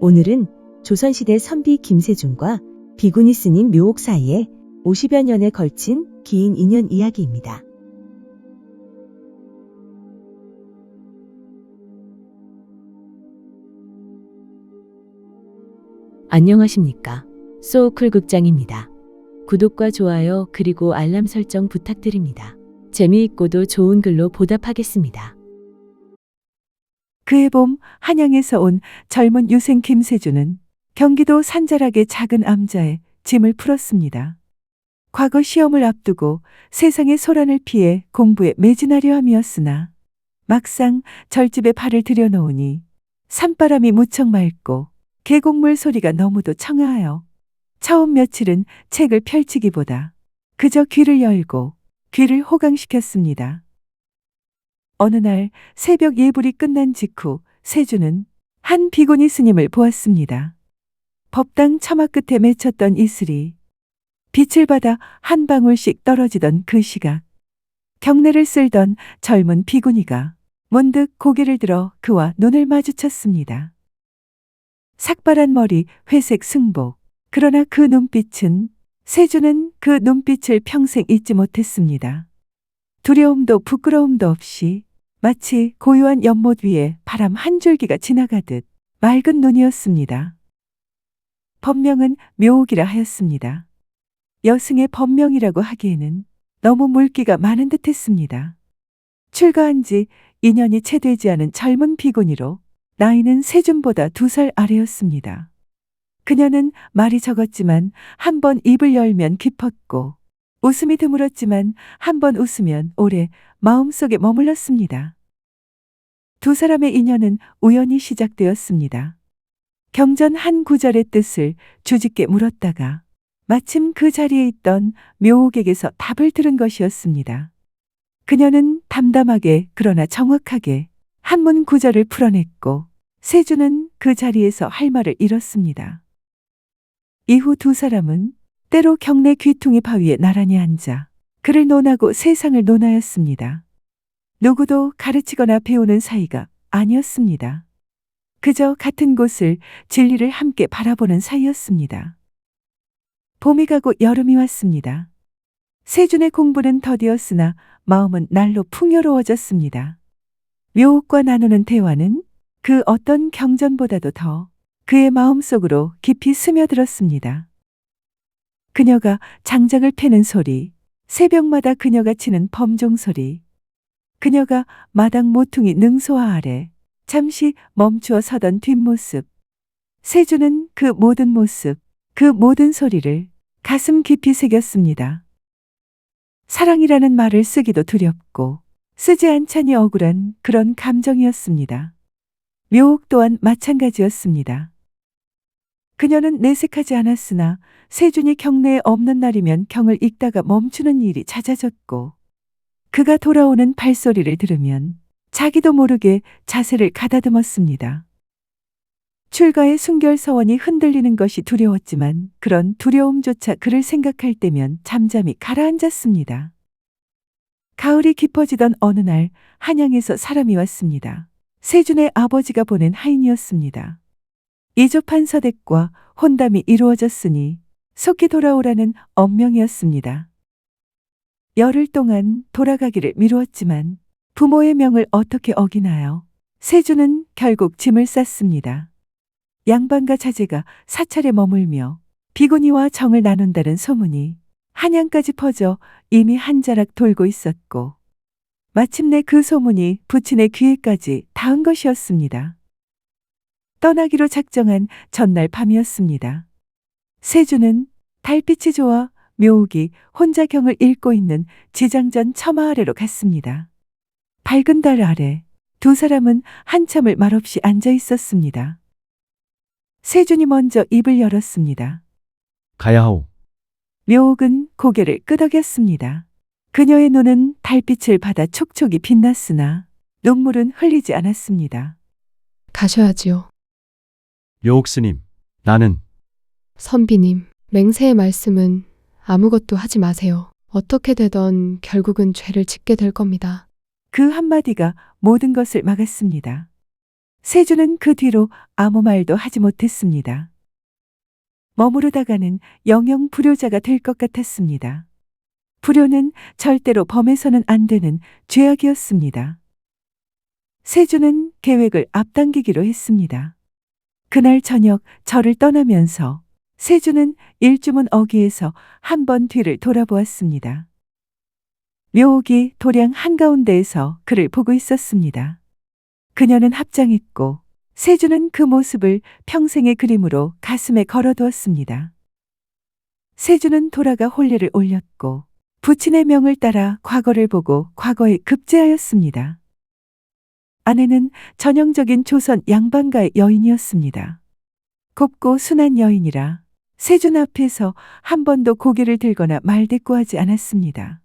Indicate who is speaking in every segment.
Speaker 1: 오늘은 조선시대 선비 김세준과 비구니 스님 묘옥 사이에 50여 년에 걸친 긴 인연 이야기입니다. 안녕하십니까. 소우쿨 극장입니다. 구독과 좋아요 그리고 알람 설정 부탁드립니다. 재미있고도 좋은 글로 보답하겠습니다.
Speaker 2: 그해 봄 한양에서 온 젊은 유생 김세준은 경기도 산자락의 작은 암자에 짐을 풀었습니다. 과거 시험을 앞두고 세상의 소란을 피해 공부에 매진하려 함이었으나 막상 절집에 발을 들여놓으니 산바람이 무척 맑고 계곡물 소리가 너무도 청아하여 처음 며칠은 책을 펼치기보다 그저 귀를 열고 귀를 호강시켰습니다. 어느 날 새벽 예불이 끝난 직후 세준은 한 비구니 스님을 보았습니다. 법당 처마 끝에 맺혔던 이슬이 빛을 받아 한 방울씩 떨어지던 그 시각, 경례를 쓸던 젊은 비구니가 문득 고개를 들어 그와 눈을 마주쳤습니다. 삭발한 머리, 회색 승복. 그러나 그 눈빛은, 세준은 그 눈빛을 평생 잊지 못했습니다. 두려움도 부끄러움도 없이 마치 고요한 연못 위에 바람 한 줄기가 지나가듯 맑은 눈이었습니다. 법명은 묘옥이라 하였습니다. 여승의 법명이라고 하기에는 너무 물기가 많은 듯했습니다. 출가한 지 2년이 채 되지 않은 젊은 비구니로 나이는 세준보다 2살 아래였습니다. 그녀는 말이 적었지만 한 번 입을 열면 깊었고 웃음이 드물었지만 한 번 웃으면 오래 마음속에 머물렀습니다. 두 사람의 인연은 우연히 시작되었습니다. 경전 한 구절의 뜻을 주짓게 물었다가 마침 그 자리에 있던 묘옥에게서 답을 들은 것이었습니다. 그녀는 담담하게 그러나 정확하게 한문 구절을 풀어냈고 세준은 그 자리에서 할 말을 잃었습니다. 이후 두 사람은 때로 경내 귀퉁이 바위에 나란히 앉아 글을 논하고 세상을 논하였습니다. 누구도 가르치거나 배우는 사이가 아니었습니다. 그저 같은 곳을 진리를 함께 바라보는 사이였습니다. 봄이 가고 여름이 왔습니다. 세준의 공부는 더디었으나 마음은 날로 풍요로워졌습니다. 묘옥과 나누는 대화는 그 어떤 경전보다도 더 그의 마음속으로 깊이 스며들었습니다. 그녀가 장작을 패는 소리, 새벽마다 그녀가 치는 범종 소리, 그녀가 마당 모퉁이 능소화 아래 잠시 멈추어 서던 뒷모습, 세준은 그 모든 모습, 그 모든 소리를 가슴 깊이 새겼습니다. 사랑이라는 말을 쓰기도 두렵고 쓰지 않자니 억울한 그런 감정이었습니다. 묘옥 또한 마찬가지였습니다. 그녀는 내색하지 않았으나 세준이 경내에 없는 날이면 경을 읽다가 멈추는 일이 잦아졌고 그가 돌아오는 발소리를 들으면 자기도 모르게 자세를 가다듬었습니다. 출가의 순결서원이 흔들리는 것이 두려웠지만 그런 두려움조차 그를 생각할 때면 잠잠히 가라앉았습니다. 가을이 깊어지던 어느 날 한양에서 사람이 왔습니다. 세준의 아버지가 보낸 하인이었습니다. 이조판 서댁과 혼담이 이루어졌으니 속히 돌아오라는 엄명이었습니다. 열흘 동안 돌아가기를 미루었지만 부모의 명을 어떻게 어기나요? 세준은 결국 짐을 쌌습니다. 양반과 자제가 사찰에 머물며 비구니와 정을 나눈다는 소문이 한양까지 퍼져 이미 한 자락 돌고 있었고 마침내 그 소문이 부친의 귀에까지 닿은 것이었습니다. 떠나기로 작정한 전날 밤이었습니다. 세준은 달빛이 좋아 묘옥이 혼자 경을 읽고 있는 지장전 처마 아래로 갔습니다. 밝은 달 아래 두 사람은 한참을 말없이 앉아 있었습니다. 세준이 먼저 입을 열었습니다.
Speaker 3: 가야 하오.
Speaker 2: 묘옥은 고개를 끄덕였습니다. 그녀의 눈은 달빛을 받아 촉촉이 빛났으나 눈물은 흘리지 않았습니다.
Speaker 4: 가셔야지요.
Speaker 3: 묘옥 스님, 나는
Speaker 4: 선비님, 맹세의 말씀은 아무것도 하지 마세요. 어떻게 되던 결국은 죄를 짓게 될 겁니다.
Speaker 2: 그 한마디가 모든 것을 막았습니다. 세주는 그 뒤로 아무 말도 하지 못했습니다. 머무르다가는 영영 불효자가 될 것 같았습니다. 불효는 절대로 범해서는 안 되는 죄악이었습니다. 세주는 계획을 앞당기기로 했습니다. 그날 저녁 절을 떠나면서 세주는 일주문 어귀에서 한 번 뒤를 돌아보았습니다. 묘옥이 도량 한가운데에서 그를 보고 있었습니다. 그녀는 합장했고 세주는 그 모습을 평생의 그림으로 가슴에 걸어두었습니다. 세주는 돌아가 혼례를 올렸고 부친의 명을 따라 과거를 보고 과거에 급제하였습니다. 아내는 전형적인 조선 양반가의 여인이었습니다. 곱고 순한 여인이라 세준 앞에서 한 번도 고개를 들거나 말대꾸하지 않았습니다.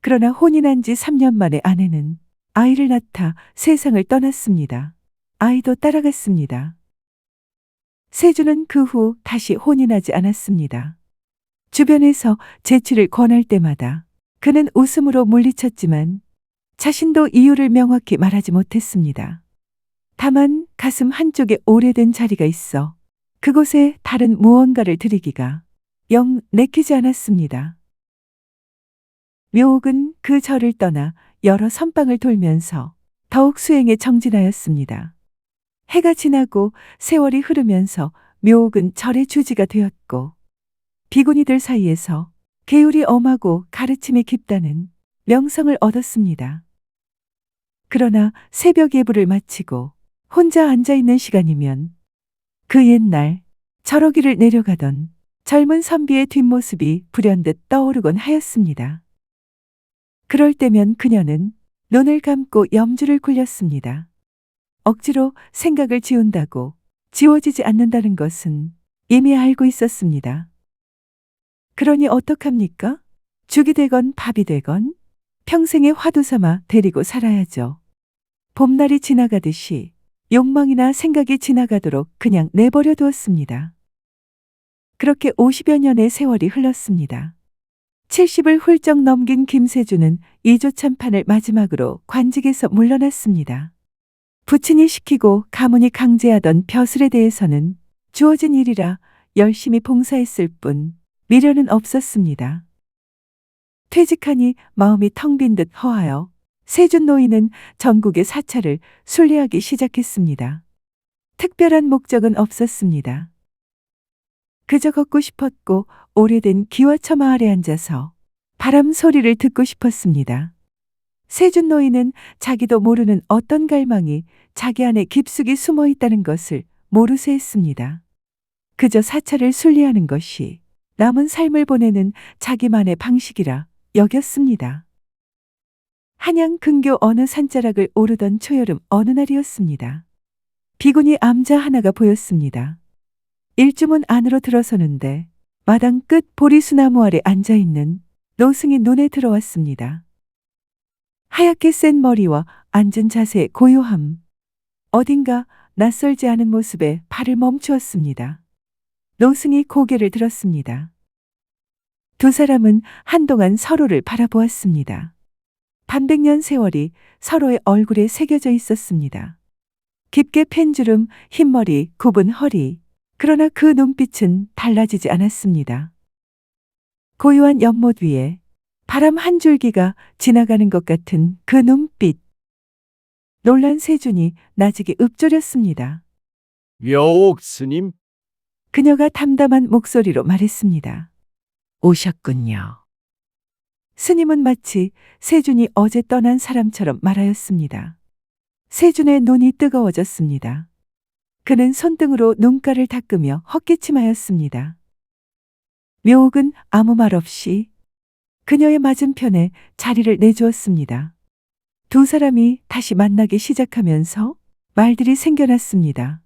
Speaker 2: 그러나 혼인한 지 3년 만에 아내는 아이를 낳다 세상을 떠났습니다. 아이도 따라갔습니다. 세주는 그 후 다시 혼인하지 않았습니다. 주변에서 재취를 권할 때마다 그는 웃음으로 물리쳤지만 자신도 이유를 명확히 말하지 못했습니다. 다만 가슴 한쪽에 오래된 자리가 있어 그곳에 다른 무언가를 들이기가 영 내키지 않았습니다. 묘옥은 그 절을 떠나 여러 선방을 돌면서 더욱 수행에 정진하였습니다. 해가 지나고 세월이 흐르면서 묘옥은 절의 주지가 되었고 비구니들 사이에서 계율이 엄하고 가르침이 깊다는 명성을 얻었습니다. 그러나 새벽 예불을 마치고 혼자 앉아있는 시간이면 그 옛날 절어기를 내려가던 젊은 선비의 뒷모습이 불현듯 떠오르곤 하였습니다. 그럴 때면 그녀는 눈을 감고 염주를 굴렸습니다. 억지로 생각을 지운다고 지워지지 않는다는 것은 이미 알고 있었습니다. 그러니 어떡합니까? 죽이 되건 밥이 되건 평생의 화두 삼아 데리고 살아야죠. 봄날이 지나가듯이 욕망이나 생각이 지나가도록 그냥 내버려 두었습니다. 그렇게 50여 년의 세월이 흘렀습니다. 70을 훌쩍 넘긴 김세주는 이조참판을 마지막으로 관직에서 물러났습니다. 부친이 시키고 가문이 강제하던 벼슬에 대해서는 주어진 일이라 열심히 봉사했을 뿐 미련은 없었습니다. 퇴직하니 마음이 텅 빈 듯 허하여 세준 노인은 전국의 사찰을 순례하기 시작했습니다. 특별한 목적은 없었습니다. 그저 걷고 싶었고 오래된 기와처 마을에 앉아서 바람 소리를 듣고 싶었습니다. 세준 노인은 자기도 모르는 어떤 갈망이 자기 안에 깊숙이 숨어 있다는 것을 모르쇠 했습니다. 그저 사찰을 순례하는 것이 남은 삶을 보내는 자기만의 방식이라 여겼습니다. 한양 근교 어느 산자락을 오르던 초여름 어느 날이었습니다. 비구니 암자 하나가 보였습니다. 일주문 안으로 들어서는데 마당 끝 보리수나무 아래 앉아있는 노승이 눈에 들어왔습니다. 하얗게 센 머리와 앉은 자세의 고요함. 어딘가 낯설지 않은 모습에 발을 멈추었습니다. 노승이 고개를 들었습니다. 두 사람은 한동안 서로를 바라보았습니다. 반백년 세월이 서로의 얼굴에 새겨져 있었습니다. 깊게 팬 주름, 흰머리, 굽은 허리. 그러나 그 눈빛은 달라지지 않았습니다. 고요한 연못 위에 바람 한 줄기가 지나가는 것 같은 그 눈빛. 놀란 세준이 나직이 읊조렸습니다.
Speaker 3: 묘옥 스님,
Speaker 2: 그녀가 담담한 목소리로 말했습니다. 오셨군요. 스님은 마치 세준이 어제 떠난 사람처럼 말하였습니다. 세준의 눈이 뜨거워졌습니다. 그는 손등으로 눈가를 닦으며 헛기침하였습니다. 묘옥은 아무 말 없이 그녀의 맞은편에 자리를 내주었습니다. 두 사람이 다시 만나기 시작하면서 말들이 생겨났습니다.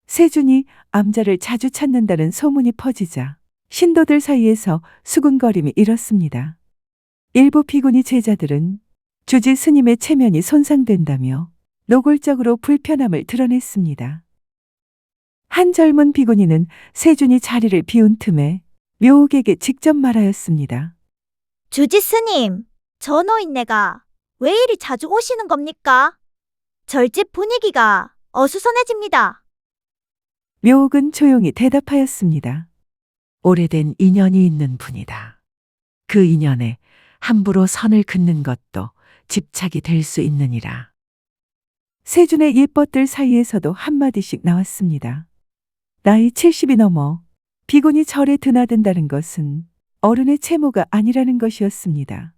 Speaker 2: 세준이 암자를 자주 찾는다는 소문이 퍼지자 신도들 사이에서 수군거림이 일었습니다. 일부 비구니 제자들은 주지 스님의 체면이 손상된다며 노골적으로 불편함을 드러냈습니다. 한 젊은 비구니는 세준이 자리를 비운 틈에 묘옥에게 직접 말하였습니다.
Speaker 5: 주지 스님, 저 노인네가 왜 이리 자주 오시는 겁니까? 절집 분위기가 어수선해집니다.
Speaker 2: 묘옥은 조용히 대답하였습니다. 오래된 인연이 있는 분이다. 그 인연에 함부로 선을 긋는 것도 집착이 될 수 있느니라. 세준의 예뻤들 사이에서도 한마디씩 나왔습니다. 나이 70이 넘어 비군이 절에 드나든다는 것은 어른의 채모가 아니라는 것이었습니다.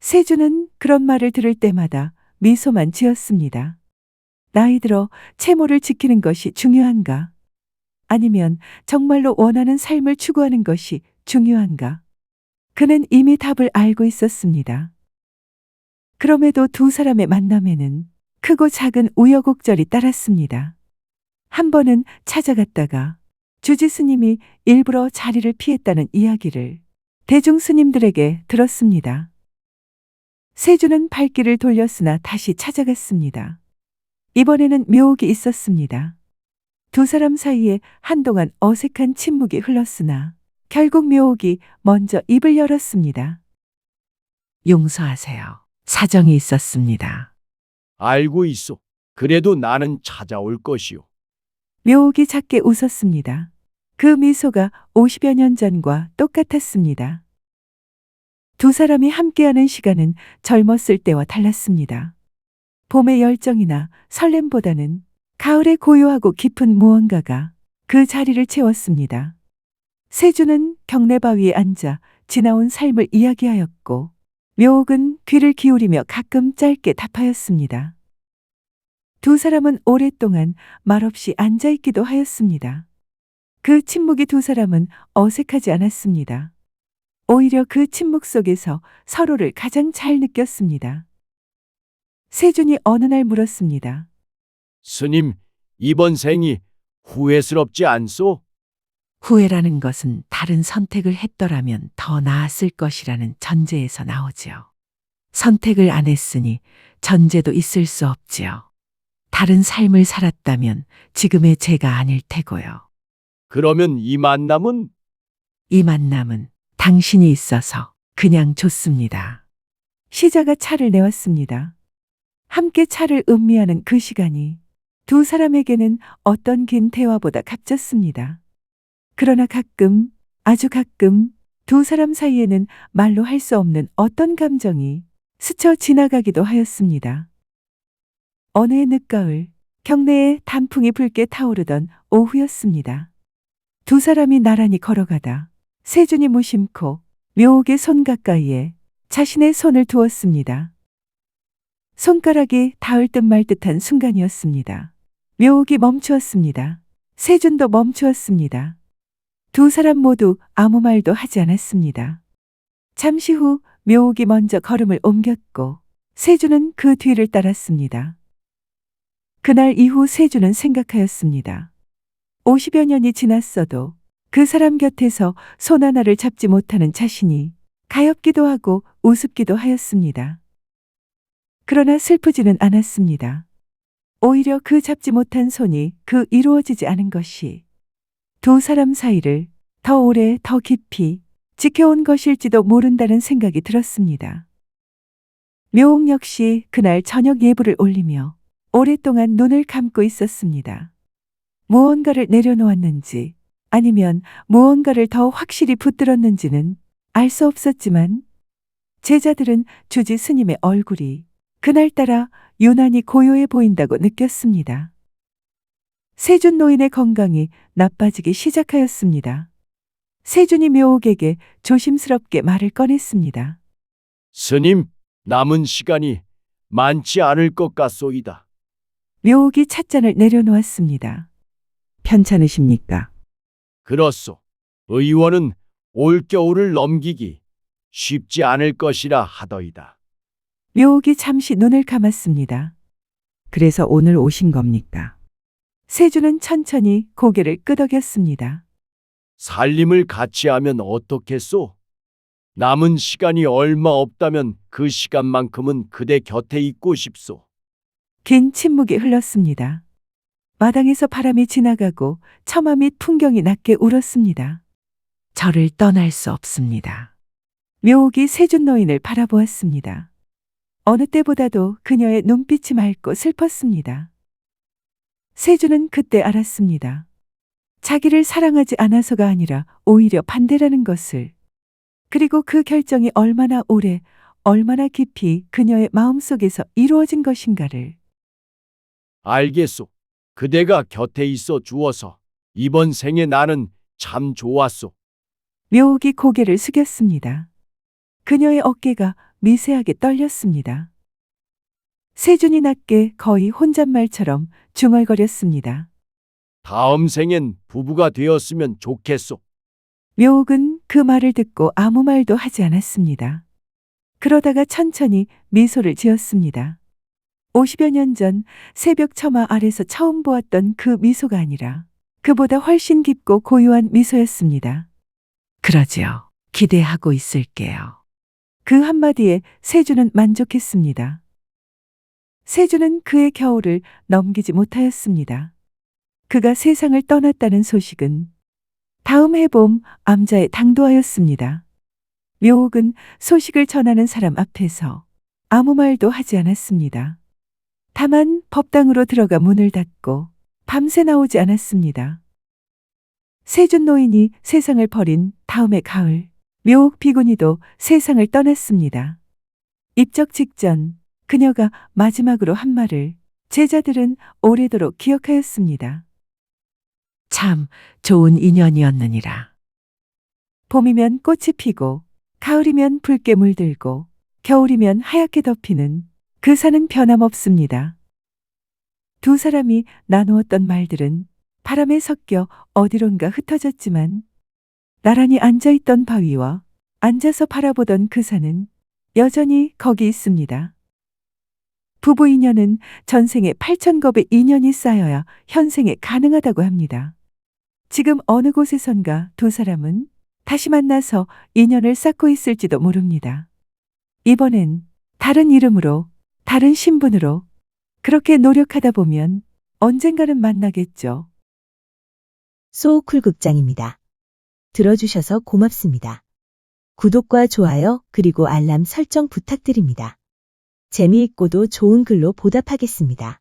Speaker 2: 세준은 그런 말을 들을 때마다 미소만 지었습니다. 나이 들어 채모를 지키는 것이 중요한가? 아니면 정말로 원하는 삶을 추구하는 것이 중요한가? 그는 이미 답을 알고 있었습니다. 그럼에도 두 사람의 만남에는 크고 작은 우여곡절이 따랐습니다. 한 번은 찾아갔다가 주지 스님이 일부러 자리를 피했다는 이야기를 대중 스님들에게 들었습니다. 세준은 발길을 돌렸으나 다시 찾아갔습니다. 이번에는 묘옥이 있었습니다. 두 사람 사이에 한동안 어색한 침묵이 흘렀으나 결국 묘옥이 먼저 입을 열었습니다. 용서하세요. 사정이 있었습니다.
Speaker 3: 알고 있어. 그래도 나는 찾아올 것이오.
Speaker 2: 묘옥이 작게 웃었습니다. 그 미소가 50여 년 전과 똑같았습니다. 두 사람이 함께하는 시간은 젊었을 때와 달랐습니다. 봄의 열정이나 설렘보다는 가을의 고요하고 깊은 무언가가 그 자리를 채웠습니다. 세준은 경내바위에 앉아 지나온 삶을 이야기하였고, 묘옥은 귀를 기울이며 가끔 짧게 답하였습니다. 두 사람은 오랫동안 말없이 앉아있기도 하였습니다. 그 침묵이 두 사람은 어색하지 않았습니다. 오히려 그 침묵 속에서 서로를 가장 잘 느꼈습니다. 세준이 어느 날 물었습니다.
Speaker 3: 스님, 이번 생이 후회스럽지 않소?
Speaker 2: 후회라는 것은 다른 선택을 했더라면 더 나았을 것이라는 전제에서 나오지요. 선택을 안 했으니 전제도 있을 수 없지요. 다른 삶을 살았다면 지금의 제가 아닐 테고요.
Speaker 3: 그러면 이 만남은
Speaker 2: 이 만남은 당신이 있어서 그냥 좋습니다. 시자가 차를 내왔습니다. 함께 차를 음미하는 그 시간이 두 사람에게는 어떤 긴 대화보다 값졌습니다. 그러나 가끔, 아주 가끔 두 사람 사이에는 말로 할 수 없는 어떤 감정이 스쳐 지나가기도 하였습니다. 어느 해 늦가을, 경내에 단풍이 붉게 타오르던 오후였습니다. 두 사람이 나란히 걸어가다 세준이 무심코 묘옥의 손 가까이에 자신의 손을 두었습니다. 손가락이 닿을 듯 말 듯한 순간이었습니다. 묘옥이 멈추었습니다. 세준도 멈추었습니다. 두 사람 모두 아무 말도 하지 않았습니다. 잠시 후 묘옥이 먼저 걸음을 옮겼고 세준은 그 뒤를 따랐습니다. 그날 이후 세준은 생각하였습니다. 50여 년이 지났어도 그 사람 곁에서 손 하나를 잡지 못하는 자신이 가엾기도 하고 우습기도 하였습니다. 그러나 슬프지는 않았습니다. 오히려 그 잡지 못한 손이 그 이루어지지 않은 것이 두 사람 사이를 더 오래 더 깊이 지켜온 것일지도 모른다는 생각이 들었습니다. 묘옥 역시 그날 저녁 예불을 올리며 오랫동안 눈을 감고 있었습니다. 무언가를 내려놓았는지 아니면 무언가를 더 확실히 붙들었는지는 알 수 없었지만 제자들은 주지 스님의 얼굴이 그날따라 유난히 고요해 보인다고 느꼈습니다. 세준 노인의 건강이 나빠지기 시작하였습니다. 세준이 묘옥에게 조심스럽게 말을 꺼냈습니다.
Speaker 3: 스님, 남은 시간이 많지 않을 것 같소이다.
Speaker 2: 묘옥이 찻잔을 내려놓았습니다. 편찮으십니까?
Speaker 3: 그렇소. 의원은 올겨울을 넘기기 쉽지 않을 것이라 하더이다.
Speaker 2: 묘옥이 잠시 눈을 감았습니다. 그래서 오늘 오신 겁니까? 세준은 천천히 고개를 끄덕였습니다.
Speaker 3: 살림을 같이 하면 어떻겠소? 남은 시간이 얼마 없다면 그 시간만큼은 그대 곁에 있고 싶소.
Speaker 2: 긴 침묵이 흘렀습니다. 마당에서 바람이 지나가고 처마 및 풍경이 낮게 울었습니다. 저를 떠날 수 없습니다. 묘옥이 세준 노인을 바라보았습니다. 어느 때보다도 그녀의 눈빛이 맑고 슬펐습니다. 세주는 그때 알았습니다. 자기를 사랑하지 않아서가 아니라 오히려 반대라는 것을. 그리고 그 결정이 얼마나 오래, 얼마나 깊이 그녀의 마음속에서 이루어진 것인가를.
Speaker 3: 알겠소. 그대가 곁에 있어 주어서 이번 생에 나는 참 좋았소.
Speaker 2: 묘옥이 고개를 숙였습니다. 그녀의 어깨가 미세하게 떨렸습니다. 세준이 낮게 거의 혼잣말처럼 중얼거렸습니다.
Speaker 3: 다음 생엔 부부가 되었으면 좋겠소.
Speaker 2: 묘옥은 그 말을 듣고 아무 말도 하지 않았습니다. 그러다가 천천히 미소를 지었습니다. 50여 년 전 새벽 처마 아래서 처음 보았던 그 미소가 아니라 그보다 훨씬 깊고 고요한 미소였습니다. 그러지요. 기대하고 있을게요. 그 한마디에 세주는 만족했습니다. 세주는 그의 겨울을 넘기지 못하였습니다. 그가 세상을 떠났다는 소식은 다음 해봄 암자에 당도하였습니다. 묘옥은 소식을 전하는 사람 앞에서 아무 말도 하지 않았습니다. 다만 법당으로 들어가 문을 닫고 밤새 나오지 않았습니다. 세준 노인이 세상을 버린 다음해 가을, 묘옥 비구니도 세상을 떠났습니다. 입적 직전 그녀가 마지막으로 한 말을 제자들은 오래도록 기억하였습니다. 참 좋은 인연이었느니라. 봄이면 꽃이 피고 가을이면 붉게 물들고 겨울이면 하얗게 덮이는 그 산은 변함없습니다. 두 사람이 나누었던 말들은 바람에 섞여 어디론가 흩어졌지만 나란히 앉아있던 바위와 앉아서 바라보던 그 산은 여전히 거기 있습니다. 부부 인연은 전생에 8,000겁의 인연이 쌓여야 현생에 가능하다고 합니다. 지금 어느 곳에선가 두 사람은 다시 만나서 인연을 쌓고 있을지도 모릅니다. 이번엔 다른 이름으로, 다른 신분으로 그렇게 노력하다 보면 언젠가는 만나겠죠.
Speaker 1: 소우쿨 극장입니다. 들어주셔서 고맙습니다. 구독과 좋아요 그리고 알람 설정 부탁드립니다. 재미있고도 좋은 글로 보답하겠습니다.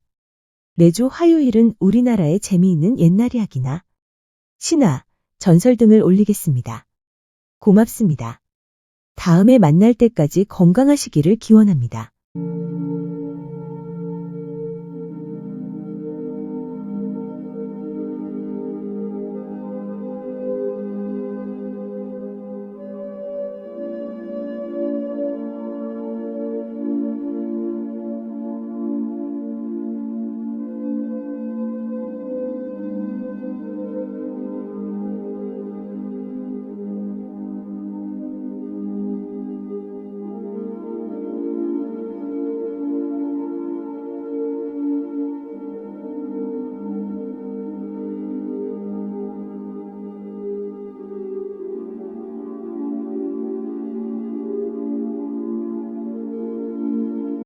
Speaker 1: 매주 화요일은 우리나라의 재미있는 옛날 이야기나 신화, 전설 등을 올리겠습니다. 고맙습니다. 다음에 만날 때까지 건강하시기를 기원합니다.